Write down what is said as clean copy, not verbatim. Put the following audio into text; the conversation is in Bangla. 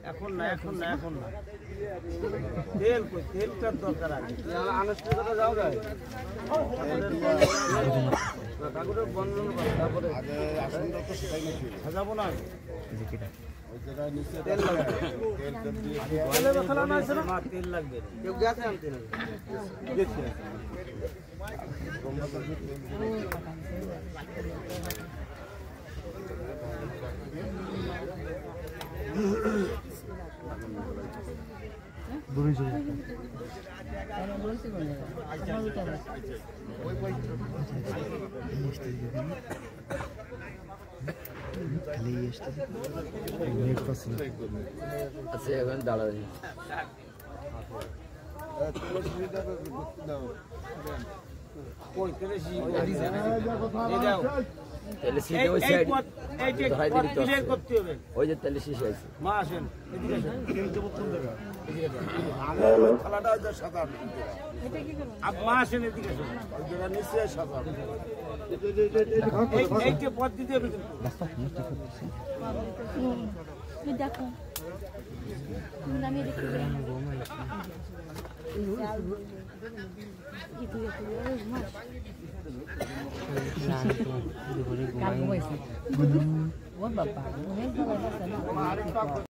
এখন না তেল কই তেলটার দরকার আছে আনুষ্ঠানিকতা যাও যায় ঠাকুরের বন্ধন তারপরে সাজাবো না তেল লাগবে কেউ গেছে আনতে না দেখছি আচ্ছা এখন দাঁড়াবে ওই যে তেলে শীষ আছে মা আসেন মা আসেন এদিকে নিশ্চয় সাদা এইটা পথ দিতে হবে দেখো